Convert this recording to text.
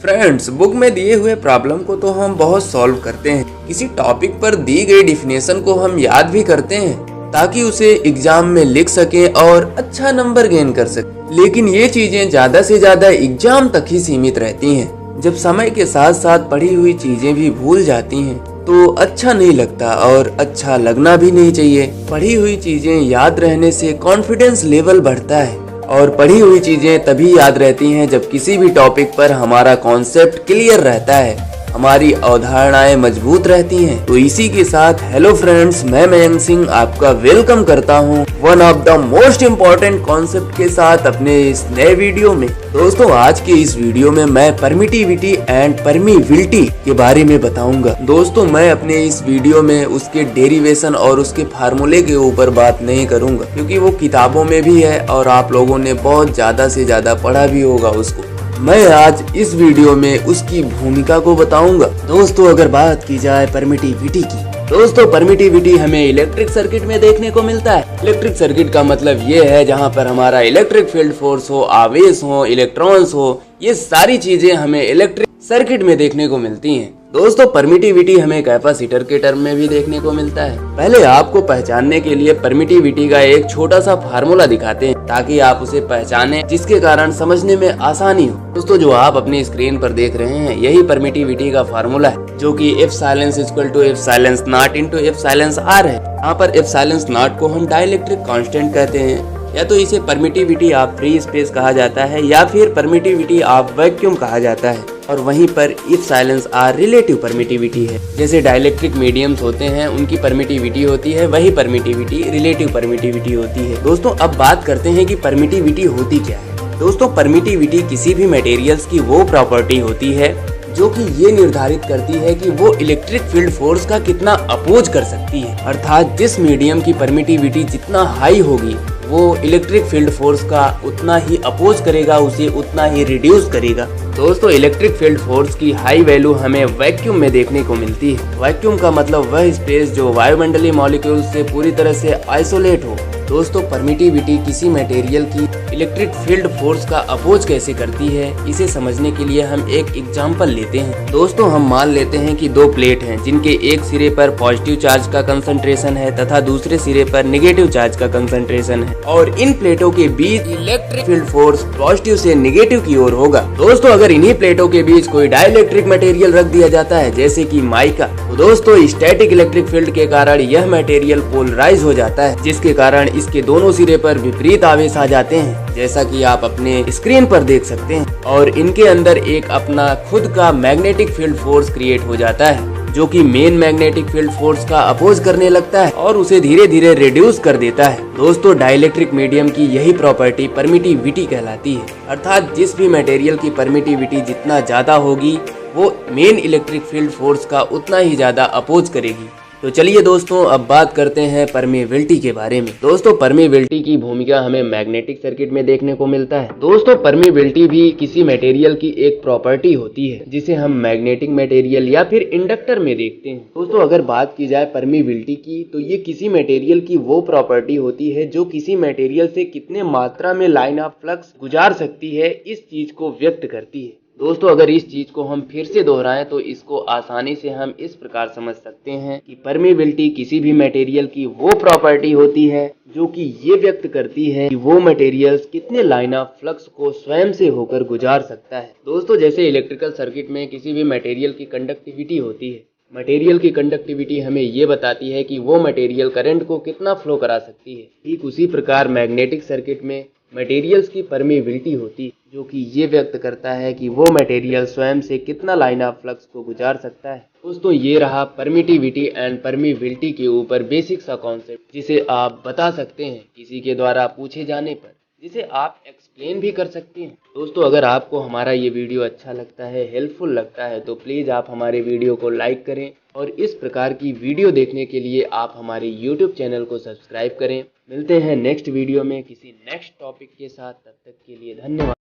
Friends, book में दिए हुए प्रॉब्लम को तो हम बहुत सॉल्व करते हैं। किसी टॉपिक पर दी गई डिफिनेशन को हम याद भी करते हैं ताकि उसे एग्जाम में लिख सकें और अच्छा नंबर गेन कर सकें। लेकिन ये चीजें ज्यादा से ज्यादा एग्जाम तक ही सीमित रहती हैं। जब समय के साथ साथ पढ़ी हुई चीजें भी भूल जाती हैं तो अच्छा नहीं लगता और अच्छा लगना भी नहीं चाहिए। पढ़ी हुई चीजें याद रहने से कॉन्फिडेंस लेवल बढ़ता है और पढ़ी हुई चीजें तभी याद रहती हैं जब किसी भी टॉपिक पर हमारा कॉन्सेप्ट क्लियर रहता है, हमारी अवधारणाएं मजबूत रहती हैं। तो इसी के साथ हेलो फ्रेंड्स, मैं मयंक सिंह आपका वेलकम करता हूं one of the most important concept के साथ अपने इस नए वीडियो में। दोस्तों, आज के इस वीडियो में मैं परमिटिविटी एंड परमिविलिटी के बारे में बताऊंगा। दोस्तों, मैं अपने इस वीडियो में उसके डेरिवेशन और उसके फार्मूले के ऊपर बात नहीं करूंगा क्योंकि वो किताबों में भी है और आप लोगों ने बहुत ज्यादा से ज्यादा पढ़ा भी होगा उसको। मैं आज इस वीडियो में उसकी भूमिका को बताऊंगा। दोस्तों, अगर बात की जाए परमिटिविटी की, दोस्तों परमिटिविटी हमें इलेक्ट्रिक सर्किट में देखने को मिलता है। इलेक्ट्रिक सर्किट का मतलब ये है जहाँ पर हमारा इलेक्ट्रिक फील्ड फोर्स हो, आवेश हो, इलेक्ट्रॉन्स हो, ये सारी चीजें हमें इलेक्ट्रिक सर्किट में देखने को मिलती हैं। दोस्तों, परमिटिविटी हमें कैपेसिटर के टर्म में भी देखने को मिलता है। पहले आपको पहचानने के लिए परमिटिविटी का एक छोटा सा फार्मूला दिखाते हैं ताकि आप उसे पहचाने, जिसके कारण समझने में आसानी हो। दोस्तों, जो आप अपनी स्क्रीन पर देख रहे हैं यही परमिटिविटी का फार्मूला है, जो कि epsilon equal to epsilon naught into epsilon R है। यहाँ पर एफ साइलेंस नॉट को हम डाइलेक्ट्रिक कांस्टेंट कहते हैं, या तो इसे परमिटिविटी ऑफ फ्री स्पेस कहा जाता है या फिर परमिटिविटी ऑफ वैक्यूम कहा जाता है। और वहीं पर epsilon R relative permittivity है। जैसे डाइलेक्ट्रिक मीडियम्स होते हैं उनकी परमिटिविटी होती है, वही परमिटिविटी रिलेटिव परमिटिविटी होती है। दोस्तों, अब बात करते हैं कि परमिटिविटी होती क्या है। दोस्तों, परमिटिविटी किसी भी मटेरियल्स की वो प्रॉपर्टी होती है जो कि ये निर्धारित करती है कि वो इलेक्ट्रिक फील्ड फोर्स का कितना अपोज कर सकती है। अर्थात जिस मीडियम की परमिटिविटी जितना हाई होगी वो इलेक्ट्रिक फील्ड फोर्स का उतना ही अपोज करेगा, उसे उतना ही रिड्यूस करेगा। दोस्तों, इलेक्ट्रिक फील्ड फोर्स की हाई वैल्यू हमें वैक्यूम में देखने को मिलती है। वैक्यूम का मतलब वह स्पेस जो वायुमंडलीय मॉलिक्यूल से पूरी तरह से आइसोलेट हो। दोस्तों, परमिटिविटी किसी मटेरियल की इलेक्ट्रिक फील्ड फोर्स का अपोज कैसे करती है, इसे समझने के लिए हम एक एग्जांपल लेते हैं। दोस्तों, हम मान लेते हैं कि दो प्लेट हैं जिनके एक सिरे पर पॉजिटिव चार्ज का कंसंट्रेशन है तथा दूसरे सिरे पर नेगेटिव चार्ज का कंसंट्रेशन है और इन प्लेटों के बीच इलेक्ट्रिक फील्ड फोर्स पॉजिटिव से नेगेटिव की ओर होगा। दोस्तों, अगर इन्हीं प्लेटों के बीच कोई डाइलेक्ट्रिक मटेरियल रख दिया जाता है जैसे कि माइका, तो दोस्तों स्टैटिक इलेक्ट्रिक फील्ड के कारण यह मटेरियल पोलराइज हो जाता है, जिसके कारण इसके दोनों सिरे पर विपरीत आवेश आ जाते हैं, जैसा कि आप अपने स्क्रीन पर देख सकते हैं। और इनके अंदर एक अपना खुद का मैग्नेटिक फील्ड फोर्स क्रिएट हो जाता है जो कि मेन मैग्नेटिक फील्ड फोर्स का अपोज करने लगता है और उसे धीरे धीरे रिड्यूस कर देता है। दोस्तों, डाइलेक्ट्रिक मीडियम की यही प्रॉपर्टी परमिटिविटी कहलाती है। अर्थात जिस भी मटेरियल की परमिटिविटी जितना ज्यादा होगी वो मेन इलेक्ट्रिक फील्ड फोर्स का उतना ही ज्यादा अपोज करेगी। तो चलिए दोस्तों, अब बात करते हैं परमिविलिटी के बारे में। दोस्तों, परमिविलिटी की भूमिका हमें मैग्नेटिक सर्किट में देखने को मिलता है। दोस्तों, परमिविलिटी भी किसी मटेरियल की एक प्रॉपर्टी होती है जिसे हम मैग्नेटिक मटेरियल या फिर इंडक्टर में देखते हैं। दोस्तों, अगर बात की जाए परमिविलिटी की, तो ये किसी मटेरियल की वो प्रॉपर्टी होती है जो किसी मटेरियल से कितने मात्रा में लाइन ऑफ फ्लक्स गुजार सकती है, इस चीज को व्यक्त करती है। दोस्तों, अगर इस चीज को हम फिर से दोहराएं तो इसको आसानी से हम इस प्रकार समझ सकते हैं कि परमिविलिटी किसी भी मटेरियल की वो प्रॉपर्टी होती है जो कि ये व्यक्त करती है कि वो मटेरियल्स कितने लाइन ऑफ फ्लक्स को स्वयं से होकर गुजार सकता है। दोस्तों, जैसे इलेक्ट्रिकल सर्किट में किसी भी मटेरियल की कंडक्टिविटी होती है, मटेरियल की कंडक्टिविटी हमें ये बताती है कि वो मटेरियल करंट को कितना फ्लो करा सकती है। ठीक उसी प्रकार मैग्नेटिक सर्किट में मटेरियल्स की परमिविलिटी होती है जो कि ये व्यक्त करता है कि वो मटेरियल स्वयं से कितना लाइन ऑफ फ्लक्स को गुजार सकता है। दोस्तों, ये रहा परमिटिविटी एंड परमिविलिटी के ऊपर बेसिक सा कॉन्सेप्ट, जिसे आप बता सकते हैं किसी के द्वारा पूछे जाने पर, जिसे आप एक्सप्लेन भी कर सकते हैं। दोस्तों, अगर आपको हमारा ये वीडियो अच्छा लगता है, हेल्पफुल लगता है, तो प्लीज़ आप हमारे वीडियो को लाइक करें और इस प्रकार की वीडियो देखने के लिए आप हमारे YouTube चैनल को सब्सक्राइब करें। मिलते हैं नेक्स्ट वीडियो में किसी नेक्स्ट टॉपिक के साथ। तब तक के लिए धन्यवाद।